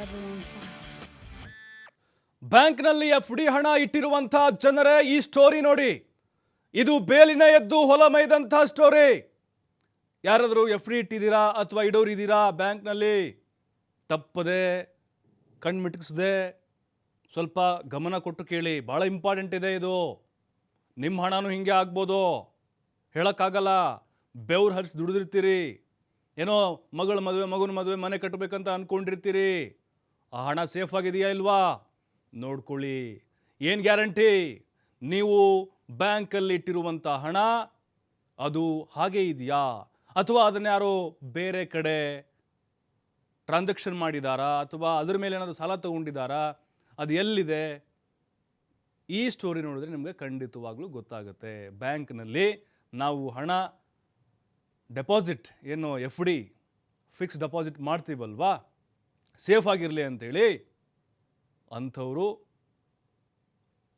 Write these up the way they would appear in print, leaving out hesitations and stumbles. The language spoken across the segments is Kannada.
everyone fine. ಬ್ಯಾಂಕ್ನಲ್ಲಿ ಎಫ್ಡಿ ಹಣ ಇಟ್ಟಿರುವಂತಹ ಜನರೇ ಈ ಸ್ಟೋರಿ ನೋಡಿ. ಇದು ಬೇಲಿನ ಎದ್ದು ಹೊಲ ಮೈದಂಥ ಸ್ಟೋರಿ. ಯಾರಾದರೂ ಎಫ್ಡಿ ಇಟ್ಟಿದ್ದೀರಾ ಅಥವಾ ಇಡೋರಿದ್ದೀರಾ ಬ್ಯಾಂಕ್ನಲ್ಲಿ? ತಪ್ಪದೆ ಕಣ್ಮಿಟ್ಕಿಸದೆ ಸ್ವಲ್ಪ ಗಮನ ಕೊಟ್ಟು ಕೇಳಿ. ಭಾಳ ಇಂಪಾರ್ಟೆಂಟ್ ಇದೆ ಇದು. ನಿಮ್ಮ ಹಣನೂ ಹಿಂಗೆ ಆಗ್ಬೋದು, ಹೇಳೋಕ್ಕಾಗಲ್ಲ. ಬೆವ್ರು ಹರಿಸಿ ದುಡಿದಿರ್ತೀರಿ, ಏನೋ ಮಗನ ಮದುವೆ ಮನೆ ಕಟ್ಟಬೇಕಂತ ಅಂದ್ಕೊಂಡಿರ್ತೀರಿ. ಆ ಹಣ ಸೇಫ್ ಆಗಿದೆಯಾ ಇಲ್ವಾ ನೋಡ್ಕೊಳ್ಳಿ. ಏನು ಗ್ಯಾರಂಟಿ? ನೀವು ಬ್ಯಾಂಕಲ್ಲಿ ಇಟ್ಟಿರುವಂಥ ಹಣ ಅದು ಹಾಗೆ ಇದೆಯಾ, ಅಥವಾ ಅದನ್ನು ಯಾರೋ ಬೇರೆ ಕಡೆ ಟ್ರಾನ್ಸಾಕ್ಷನ್ ಮಾಡಿದಾರಾ, ಅಥವಾ ಅದ್ರ ಮೇಲೆ ಏನಾದರೂ ಸಾಲ ತಗೊಂಡಿದ್ದಾರಾ, ಅದು ಎಲ್ಲಿದೆ? ಈ ಸ್ಟೋರಿ ನೋಡಿದ್ರೆ ನಿಮಗೆ ಖಂಡಿತವಾಗ್ಲೂ ಗೊತ್ತಾಗುತ್ತೆ. ಬ್ಯಾಂಕ್ನಲ್ಲಿ ನಾವು ಹಣ ಡೆಪಾಸಿಟ್, ಏನು ಎಫ್ ಡಿ ಫಿಕ್ಸ್ ಡೆಪಾಸಿಟ್ ಮಾಡ್ತೀವಲ್ವಾ, ಸೇಫ್ ಆಗಿರಲಿ ಅಂಥೇಳಿ, ಅಂಥವರು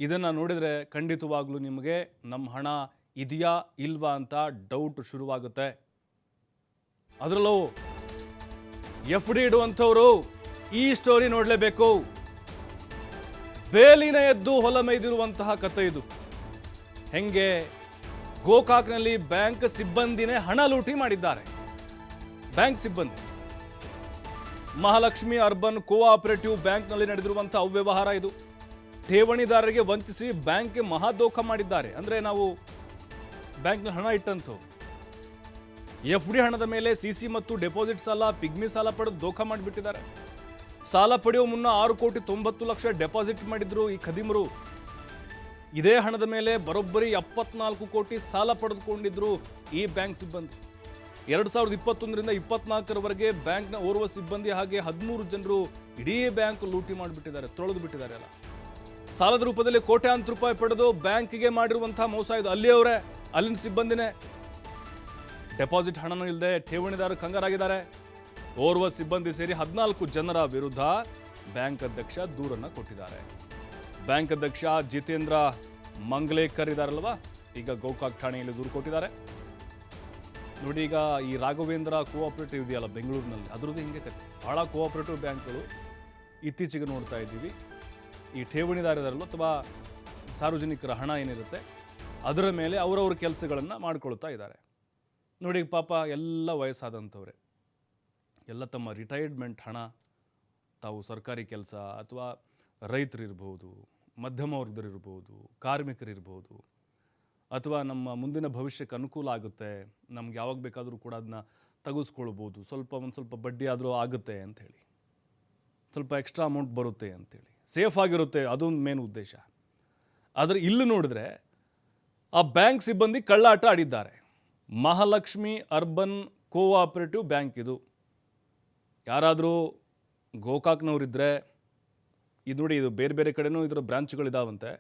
ಇದನ್ನು ನೋಡಿದರೆ ಖಂಡಿತವಾಗ್ಲೂ ನಿಮಗೆ ನಮ್ಮ ಹಣ ಇದೆಯಾ ಇಲ್ವಾ ಅಂತ ಡೌಟ್ ಶುರುವಾಗುತ್ತೆ. ಅದರಲ್ಲೂ ಎಫ್ ಡಿ ಇಡುವಂಥವರು ಈ ಸ್ಟೋರಿ ನೋಡಲೇಬೇಕು. ಬೇಲಿನ ಎದ್ದು ಹೊಲ ಮೈದಿರುವಂತಹ ಕಥೆ ಇದು. ಹೆಂಗೆ ಗೋಕಾಕ್ನಲ್ಲಿ ಬ್ಯಾಂಕ್ ಸಿಬ್ಬಂದಿನೇ ಹಣ ಲೂಟಿ ಮಾಡಿದ್ದಾರೆ. ಬ್ಯಾಂಕ್ ಸಿಬ್ಬಂದಿ ಮಹಾಲಕ್ಷ್ಮಿ ಅರ್ಬನ್ ಕೋಆಪರೇಟಿವ್ ಬ್ಯಾಂಕ್ನಲ್ಲಿ ನಡೆದಿರುವಂತಹ ಅವ್ಯವಹಾರ ಇದು. ಠೇವಣಿದಾರರಿಗೆ ವಂಚಿಸಿ ಬ್ಯಾಂಕ್ಗೆ ಮಹಾದೋಖ ಮಾಡಿದ್ದಾರೆ. ಅಂದರೆ ನಾವು ಬ್ಯಾಂಕ್ನ ಹಣ ಇಟ್ಟಂಥವು ಎಫ್ ಡಿ ಹಣದ ಮೇಲೆ ಸಿಸಿ ಮತ್ತು ಡೆಪಾಸಿಟ್ ಸಾಲ, ಪಿಗ್ಮಿ ಸಾಲ ಪಡೆದು ದೋಖ ಮಾಡಿಬಿಟ್ಟಿದ್ದಾರೆ. ಸಾಲ ಪಡೆಯುವ ಮುನ್ನ 6,90,00,000 ಡೆಪಾಸಿಟ್ ಮಾಡಿದ್ರು ಈ ಖದೀಮರು. ಇದೇ ಹಣದ ಮೇಲೆ ಬರೋಬ್ಬರಿ 74 ಕೋಟಿ ಸಾಲ ಪಡೆದುಕೊಂಡಿದ್ರು ಈ ಬ್ಯಾಂಕ್ ಸಿಬ್ಬಂದಿ. 2021ರಿಂದ 24ರವರೆಗೆ ಬ್ಯಾಂಕ್ನ ಓರ್ವ ಸಿಬ್ಬಂದಿ ಹಾಗೆ 13 ಜನರು ಇಡೀ ಬ್ಯಾಂಕ್ ಲೂಟಿ ಮಾಡಿಬಿಟ್ಟಿದ್ದಾರೆ, ತೊಳೆದು ಬಿಟ್ಟಿದ್ದಾರೆ. ಅಲ್ಲ, ಸಾಲದ ರೂಪದಲ್ಲಿ ಕೋಟ್ಯಾಂತರ ರೂಪಾಯಿ ಪಡೆದು ಬ್ಯಾಂಕಿಗೆ ಮಾಡಿರುವಂತಹ ಮೋಸ ಇದು. ಅಲ್ಲಿಯವರೇ, ಅಲ್ಲಿನ ಸಿಬ್ಬಂದಿನೇ. ಡೆಪಾಸಿಟ್ ಹಣನೂ ಇಲ್ಲದೆ ಠೇವಣಿದಾರರು ಕಂಗಾರಾಗಿದ್ದಾರೆ. ಓರ್ವ ಸಿಬ್ಬಂದಿ ಸೇರಿ 14 ಜನರ ವಿರುದ್ಧ ಬ್ಯಾಂಕ್ ಅಧ್ಯಕ್ಷ ದೂರನ್ನು ಕೊಟ್ಟಿದ್ದಾರೆ. ಬ್ಯಾಂಕ್ ಅಧ್ಯಕ್ಷ ಜಿತೇಂದ್ರ ಮಂಗ್ಲೇಕರ್ ಇದಾರಲ್ವಾ, ಈಗ ಗೋಕಾಕ್ ಠಾಣೆಯಲ್ಲಿ ದೂರು ಕೊಟ್ಟಿದ್ದಾರೆ. ನೋಡಿ, ಈಗ ಈ ರಾಘವೇಂದ್ರ ಕೋಆಪರೇಟಿವ್ ಇದೆಯಲ್ಲ ಬೆಂಗಳೂರಿನಲ್ಲಿ, ಅದರದ್ದು ಹಿಂಗೆ ಕತೆ. ಭಾಳ ಕೋಆಪರೇಟಿವ್ ಬ್ಯಾಂಕ್ಗಳು ಇತ್ತೀಚೆಗೆ ನೋಡ್ತಾ ಇದ್ದೀವಿ. ಈ ಠೇವಣಿದಾರರಲ್ಲೂ ಅಥವಾ ಸಾರ್ವಜನಿಕರ ಹಣ ಏನಿರುತ್ತೆ ಅದರ ಮೇಲೆ ಅವರವ್ರ ಕೆಲಸಗಳನ್ನು ಮಾಡ್ಕೊಳ್ತಾ ಇದ್ದಾರೆ. ನೋಡಿ ಪಾಪ, ಎಲ್ಲ ವಯಸ್ಸಾದಂಥವ್ರೆ, ಎಲ್ಲ ತಮ್ಮ ರಿಟೈರ್ಮೆಂಟ್ ಹಣ, ತಾವು ಸರ್ಕಾರಿ ಕೆಲಸ ಅಥವಾ ರೈತರಿರ್ಬೋದು, ಮಧ್ಯಮ ವರ್ಗದರಿರ್ಬೋದು, ಕಾರ್ಮಿಕರಿರ್ಬೋದು, ಅಥವಾ ನಮ್ಮ ಮುಂದಿನ ಭವಿಷ್ಯಕ್ಕೆ ಅನುಕೂಲ ಆಗುತ್ತೆ, ನಮ್ಗೆ ಯಾವಾಗ ಬೇಕಾದರೂ ಕೂಡ ಅದನ್ನ ತೆಗೆಸ್ಕೊಳ್ಬೋದು, ಒಂದು ಸ್ವಲ್ಪ ಬಡ್ಡಿ ಆದರೂ ಆಗುತ್ತೆ ಅಂಥೇಳಿ, ಸ್ವಲ್ಪ ಎಕ್ಸ್ಟ್ರಾ ಅಮೌಂಟ್ ಬರುತ್ತೆ ಅಂಥೇಳಿ, ಸೇಫ್ ಆಗಿರುತ್ತೆ, ಅದೊಂದು ಮೇನ್ ಉದ್ದೇಶ. ಆದರೆ ಇಲ್ಲಿ ನೋಡಿದ್ರೆ ಆ ಬ್ಯಾಂಕ್ ಸಿಬ್ಬಂದಿ ಕಳ್ಳಾಟ ಆಡಿದ್ದಾರೆ. ಮಹಾಲಕ್ಷ್ಮಿ ಅರ್ಬನ್ ಕೋಆಪರೇಟಿವ್ ಬ್ಯಾಂಕ್ ಇದು. ಯಾರಾದರೂ ಗೋಕಾಕ್ನವರಿದ್ದರೆ ಇದು ನೋಡಿ, ಇದು ಬೇರೆ ಬೇರೆ ಕಡೆನೂ ಇದರ ಬ್ರಾಂಚ್ಗಳಿದಾವಂತೆ.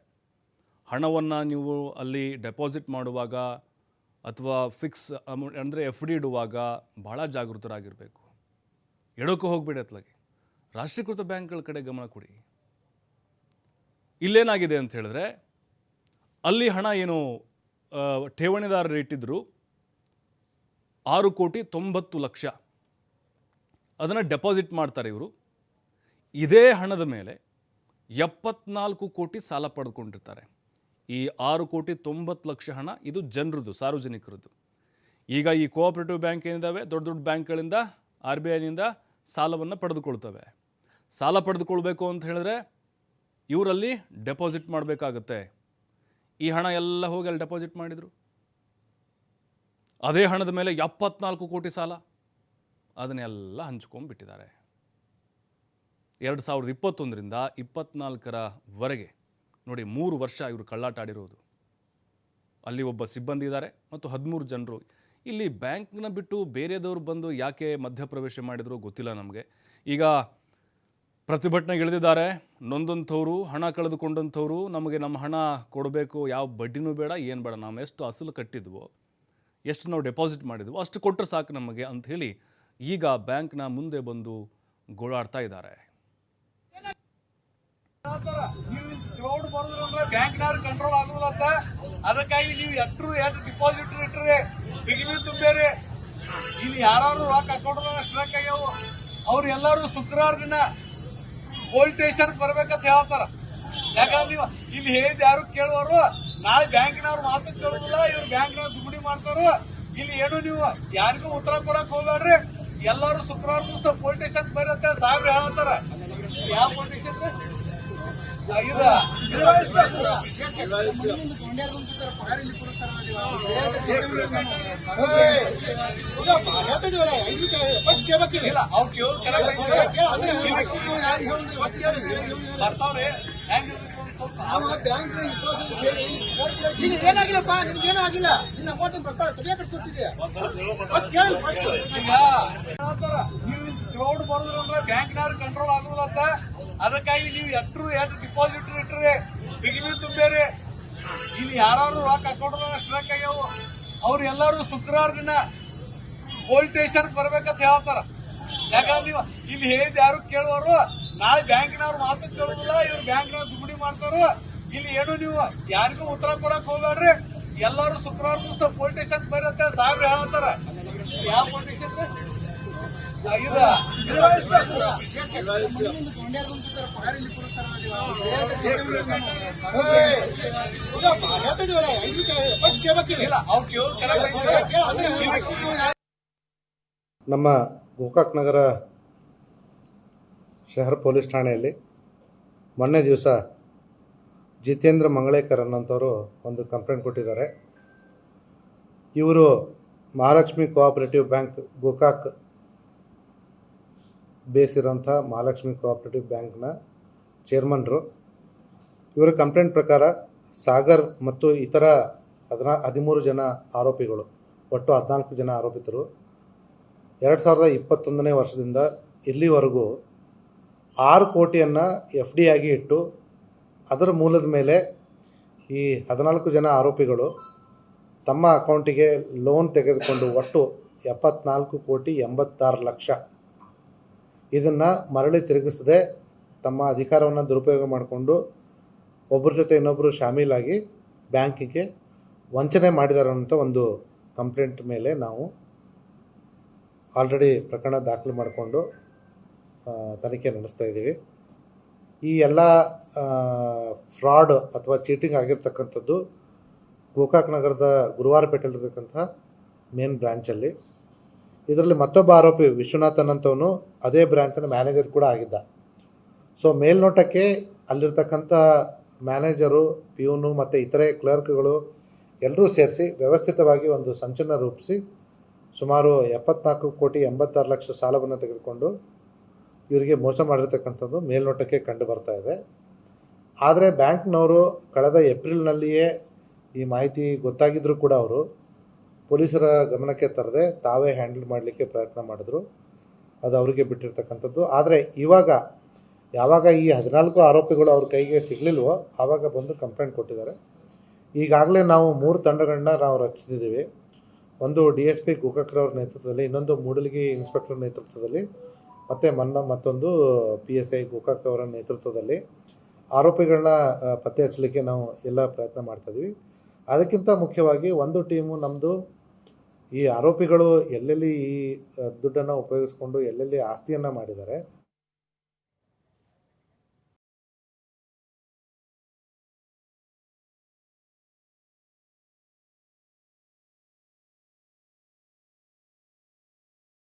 ಹಣವನ್ನು ನೀವು ಅಲ್ಲಿ ಡೆಪಾಸಿಟ್ ಮಾಡುವಾಗ ಅಥವಾ ಫಿಕ್ಸ್ ಅಮೌಂಟ್ ಅಂದರೆ ಎಫ್ ಡಿ ಇಡುವಾಗ ಭಾಳ ಜಾಗೃತರಾಗಿರಬೇಕು. ಎಡೋಕ್ಕೂ ಹೋಗ್ಬೇಡಿ, ಅತ್ಲಾಗೆ ರಾಷ್ಟ್ರೀಕೃತ ಬ್ಯಾಂಕ್ಗಳ ಕಡೆ ಗಮನ ಕೊಡಿ. ಇಲ್ಲೇನಾಗಿದೆ ಅಂತ ಹೇಳಿದ್ರೆ, ಅಲ್ಲಿ ಹಣ ಏನು ಠೇವಣಿದಾರರು ಇಟ್ಟಿದ್ರು 6,90,00,000 ಅದನ್ನು ಡೆಪಾಸಿಟ್ ಮಾಡ್ತಾರೆ ಇವರು. ಇದೇ ಹಣದ ಮೇಲೆ 74 ಕೋಟಿ ಸಾಲ ಪಡೆದುಕೊಂಡಿರ್ತಾರೆ. ಈ 6,90,00,000 ಹಣ ಇದು ಜನರದ್ದು, ಸಾರ್ವಜನಿಕರದ್ದು. ಈಗ ಈ ಕೋಆಪರೇಟಿವ್ ಬ್ಯಾಂಕ್ ಏನಿದ್ದಾವೆ, ದೊಡ್ಡ ದೊಡ್ಡ ಬ್ಯಾಂಕ್ಗಳಿಂದ RBIನಿಂದ ಸಾಲವನ್ನು ಪಡೆದುಕೊಳ್ತವೆ. ಸಾಲ ಪಡೆದುಕೊಳ್ಬೇಕು ಅಂತ ಹೇಳಿದ್ರೆ ಇವರಲ್ಲಿ ಡೆಪಾಸಿಟ್ ಮಾಡಬೇಕಾಗತ್ತೆ. ಈ ಹಣ ಎಲ್ಲ ಹೋಗಿ ಅಲ್ಲಿ ಡೆಪಾಸಿಟ್ ಮಾಡಿದರು. ಅದೇ ಹಣದ ಮೇಲೆ 74 ಕೋಟಿ ಸಾಲ, ಅದನ್ನೆಲ್ಲ ಹಂಚ್ಕೊಂಡ್ಬಿಟ್ಟಿದ್ದಾರೆ. 2021ರಿಂದ 24ರವರೆಗೆ ನೋಡಿ, 3 ವರ್ಷ ಇವರು ಕಳ್ಳಾಟ ಆಡಿರೋದು. ಅಲ್ಲಿ ಒಬ್ಬ ಸಿಬ್ಬಂದಿ ಇದ್ದಾರೆ ಮತ್ತು 13 ಜನರು. ಇಲ್ಲಿ ಬ್ಯಾಂಕ್ನ ಬಿಟ್ಟು ಬೇರೆದವರು ಬಂದು ಯಾಕೆ ಮಧ್ಯಪ್ರವೇಶ ಮಾಡಿದ್ರು ಗೊತ್ತಿಲ್ಲ ನಮಗೆ. ಈಗ ಪ್ರತಿಭಟನೆಗೆ ಇಳಿದಿದ್ದಾರೆ. ನೊಂದಂಥವ್ರು, ಹಣ ಕಳೆದುಕೊಂಡಂಥವ್ರು, ನಮಗೆ ನಮ್ಮ ಹಣ ಕೊಡಬೇಕು, ಯಾವ ಬಡ್ಡಿನೂ ಬೇಡ, ಏನು ಬೇಡ, ನಾವು ಎಷ್ಟು ಅಸಲು ಕಟ್ಟಿದ್ವೋ, ಎಷ್ಟು ನಾವು ಡೆಪಾಸಿಟ್ ಮಾಡಿದ್ವೋ ಅಷ್ಟು ಕೊಟ್ಟರೆ ಸಾಕು ನಮಗೆ ಅಂತ ಹೇಳಿ ಈಗ ಬ್ಯಾಂಕ್ನ ಮುಂದೆ ಬಂದು ಗೋಳಾಡ್ತಾ ಇದ್ದಾರೆ. ಬ್ಯಾಂಕ್ನವ್ರು ಕಂಟ್ರೋಲ್ ಆಗುದಿಲ್ಲ, ಅದಕ್ಕಾಗಿ ನೀವು ಎಷ್ಟು ಡಿಪಾಸಿಟ್ ಇಟ್ರಿ, ಬಿಗಿನಿ ತುಂಬೇರಿ. ಇಲ್ಲಿ ಯಾರು ರೊಕ್ಕ ಅಕೌಂಟ್ ಸ್ಟ್ರಕ್ ಆಗ್ಯಾವು, ಅವ್ರು ಎಲ್ಲರೂ ಶುಕ್ರವಾರ ದಿನ ಪೊಲೀಸ್ ಸ್ಟೇಷನ್ ಬರ್ಬೇಕಂತ ಹೇಳ್ತಾರ. ಯಾಕಂದ್ರೆ ನೀವು ಇಲ್ಲಿ ಹೇಳಿದ ಯಾರು ಕೇಳುವರು, ನಾಳೆ ಬ್ಯಾಂಕಿನವ್ರು ಮಾತು ಕೇಳುದಿಲ್ಲ, ಇವ್ರು ಬ್ಯಾಂಕ್ನವ್ರು ದುಗುಡಿ ಮಾಡ್ತಾರ. ಇಲ್ಲಿ ಏನು ನೀವು ಯಾರಿಗೂ ಉತ್ತರ ಕೊಡಕ್ ಹೋಗ್ಬೇಡ್ರಿ, ಎಲ್ಲರೂ ಶುಕ್ರವಾರ ದಿವಸ ಪೊಲೀಸ್ ಸ್ಟೇಷನ್ ಬರುತ್ತೆ ಸಾಹೇಬ್ರು ಹೇಳ್ತಾರ. ಯಾವ ಪೊಲೀಸ್ ಸ್ಟೇಷನ್ ಬರ್ತಾವ್ರಿ. ಈಗ ಏನಾಗಿಲ್ಲಪ್ಪ, ನಿನ್ಗೇನು ಆಗಿಲ್ಲ, ನಿನ್ನ ಅಮೌಂಟ್ ಬರ್ತಾವೆ ತಲೆಯ ಕಟ್ಸ್ಕೊತಿದ್ಯಾ? ನೀವು ಕ್ರೌಡ್ ಬರೋದ್ರಂದ್ರೆ ಬ್ಯಾಂಕ್ನವ್ರು ಕಂಟ್ರೋಲ್ ಆಗುದಿಲ್ಲ ಅಂತ, ಅದಕ್ಕಾಗಿ ನೀವು ಎಷ್ಟು ಡಿಪಾಸಿಟ್ ಇಟ್ರಿ, ಬಿಗಿನಿ ತುಂಬೇರಿ. ಇಲ್ಲಿ ಯಾರು ರೊಕ್ಕ ಅಕೌಂಟ್ ಸ್ಟ್ರಕ್ ಆಗ್ಯಾವ, ಅವ್ರು ಎಲ್ಲರೂ ಶುಕ್ರವಾರ ದಿನ ಪೊಲೀಸ್ ಸ್ಟೇಷನ್ ಬರ್ಬೇಕಂತ ಹೇಳ್ತಾರ. ಯಾಕಂದ್ರೆ ನೀವು ಇಲ್ಲಿ ಹೇಳಿದ ಯಾರು ಕೇಳುವರು, ನಾಳೆ ಬ್ಯಾಂಕಿನವ್ರು ಮಾತು ಕೇಳುದಿಲ್ಲ, ಇವ್ರು ಬ್ಯಾಂಕ್ನವ್ರು ದುಗುಡಿ ಮಾಡ್ತಾರ. ಇಲ್ಲಿ ಏನು ನೀವು ಯಾರಿಗೂ ಉತ್ತರ ಕೊಡಕ್ ಹೋಗ್ಬೇಡ್ರಿ, ಎಲ್ಲರೂ ಶುಕ್ರವಾರ ದಿವಸ ಪೊಲೀಸ್ ಸ್ಟೇಷನ್ ಬರುತ್ತೆ ಸಾಹೇಬ್ರು ಹೇಳ್ತಾರ. ಯಾವ ಪೊಲೀಸ್ ಸ್ಟೇಷನ್ ನಮ್ಮ ಗೋಕಾಕ್ ನಗರ ಶಹರ ಪೊಲೀಸ್ ಠಾಣೆಯಲ್ಲಿ ಮೊನ್ನೆ ದಿವಸ ಜಿತೇಂದ್ರ ಮಂಗಳೇಕರ್ ಅನ್ನೋಂಥವ್ರು ಒಂದು ಕಂಪ್ಲೇಂಟ್ ಕೊಟ್ಟಿದ್ದಾರೆ. ಇವರು ಮಹಾಲಕ್ಷ್ಮಿ ಕೋಆಪರೇಟಿವ್ ಬ್ಯಾಂಕ್ ಗೋಕಾಕ್ ಬೇಸಿರೋಂಥ ಮಹಾಲಕ್ಷ್ಮಿ ಕೋಆಪರೇಟಿವ್ ಬ್ಯಾಂಕ್ನ ಚೇರ್ಮನ್ರು. ಇವರ ಕಂಪ್ಲೇಂಟ್ ಪ್ರಕಾರ ಸಾಗರ್ ಮತ್ತು ಇತರ 13 ಜನ ಆರೋಪಿಗಳು, ಒಟ್ಟು 14 ಜನ ಆರೋಪಿತರು 2021ನೇ ವರ್ಷದಿಂದ ಇಲ್ಲಿವರೆಗೂ 6 ಕೋಟಿಯನ್ನು FD ಆಗಿ ಇಟ್ಟು ಅದರ ಮೂಲದ ಮೇಲೆ ಈ 14 ಜನ ಆರೋಪಿಗಳು ತಮ್ಮ ಅಕೌಂಟಿಗೆ ಲೋನ್ ತೆಗೆದುಕೊಂಡು ಒಟ್ಟು 74,86,00,000 ಇದನ್ನು ಮರಳಿ ತಿರುಗಿಸದೆ ತಮ್ಮ ಅಧಿಕಾರವನ್ನು ದುರುಪಯೋಗ ಮಾಡಿಕೊಂಡು ಒಬ್ಬರ ಜೊತೆ ಇನ್ನೊಬ್ಬರು ಶಾಮೀಲಾಗಿ ಬ್ಯಾಂಕಿಗೆ ವಂಚನೆ ಮಾಡಿದ್ದಾರೆ ಅಂತ ಒಂದು ಕಂಪ್ಲೇಂಟ್ ಮೇಲೆ ನಾವು ಆಲ್ರೆಡಿ ಪ್ರಕರಣ ದಾಖಲು ಮಾಡಿಕೊಂಡು ತನಿಖೆ ನಡೆಸ್ತಾ ಇದ್ದೀವಿ. ಈ ಎಲ್ಲ ಫ್ರಾಡ್ ಅಥವಾ ಚೀಟಿಂಗ್ ಆಗಿರ್ತಕ್ಕಂಥದ್ದು ಗೋಕಾಕ್ ನಗರದ ಗುರುವಾರಪೇಟೆಯಲ್ಲಿರ್ತಕ್ಕಂಥ ಮೇನ್ ಬ್ರ್ಯಾಂಚಲ್ಲಿ. ಇದರಲ್ಲಿ ಮತ್ತೊಬ್ಬ ಆರೋಪಿ ವಿಶ್ವನಾಥನ್ ಅಂತವನು ಅದೇ ಬ್ರ್ಯಾಂಚಿನ ಮ್ಯಾನೇಜರ್ ಕೂಡ ಆಗಿದ್ದ. ಸೊ ಮೇಲ್ನೋಟಕ್ಕೆ ಅಲ್ಲಿರ್ತಕ್ಕಂಥ ಮ್ಯಾನೇಜರು, ಪ್ಯೂನು ಮತ್ತು ಇತರೆ ಕ್ಲರ್ಕ್ಗಳು ಎಲ್ಲರೂ ಸೇರಿಸಿ ವ್ಯವಸ್ಥಿತವಾಗಿ ಒಂದು ಸಂಚನ್ನು ರೂಪಿಸಿ ಸುಮಾರು 74,86,00,000 ಸಾಲವನ್ನು ತೆಗೆದುಕೊಂಡು ಇವರಿಗೆ ಮೋಸ ಮಾಡಿರ್ತಕ್ಕಂಥದ್ದು ಮೇಲ್ನೋಟಕ್ಕೆ ಕಂಡು ಬರ್ತಾ ಇದೆ. ಆದರೆ ಬ್ಯಾಂಕ್ನವರು ಕಳೆದ ಏಪ್ರಿಲ್ನಲ್ಲಿಯೇ ಈ ಮಾಹಿತಿ ಗೊತ್ತಾಗಿದ್ದರೂ ಕೂಡ ಅವರು ಪೊಲೀಸರ ಗಮನಕ್ಕೆ ತರದೆ ತಾವೇ ಹ್ಯಾಂಡಲ್ ಮಾಡಲಿಕ್ಕೆ ಪ್ರಯತ್ನ ಮಾಡಿದ್ರು. ಅದು ಅವರಿಗೆ ಬಿಟ್ಟಿರ್ತಕ್ಕಂಥದ್ದು. ಆದರೆ ಯಾವಾಗ ಈ 14 ಆರೋಪಿಗಳು ಅವ್ರ ಕೈಗೆ ಸಿಗಲಿಲ್ವೋ ಆವಾಗ ಬಂದು ಕಂಪ್ಲೇಂಟ್ ಕೊಟ್ಟಿದ್ದಾರೆ. ಈಗಾಗಲೇ ನಾವು 3 ತಂಡಗಳನ್ನ ನಾವು ರಚಿಸಿದ್ದೀವಿ. ಒಂದು DSP ಗೋಕಾಕ್ರವ್ರ ನೇತೃತ್ವದಲ್ಲಿ, ಇನ್ನೊಂದು ಮೂಡಲಗಿ ಇನ್ಸ್ಪೆಕ್ಟರ್ ನೇತೃತ್ವದಲ್ಲಿ, ಮತ್ತು ಮತ್ತೊಂದು PSI ಗೋಕಾಕ್ ಅವರ ನೇತೃತ್ವದಲ್ಲಿ ಆರೋಪಿಗಳನ್ನ ಪತ್ತೆ ಹಚ್ಚಲಿಕ್ಕೆ ನಾವು ಎಲ್ಲ ಪ್ರಯತ್ನ ಮಾಡ್ತಾಯಿದ್ವಿ. ಅದಕ್ಕಿಂತ ಮುಖ್ಯವಾಗಿ ಒಂದು ಟೀಮು ನಮ್ಮದು ಈ ಆರೋಪಿಗಳು ಎಲ್ಲೆಲ್ಲಿ ಈ ದುಡ್ಡನ್ನು ಉಪಯೋಗಿಸ್ಕೊಂಡು ಎಲ್ಲೆಲ್ಲಿ ಆಸ್ತಿಯನ್ನು ಮಾಡಿದ್ದಾರೆ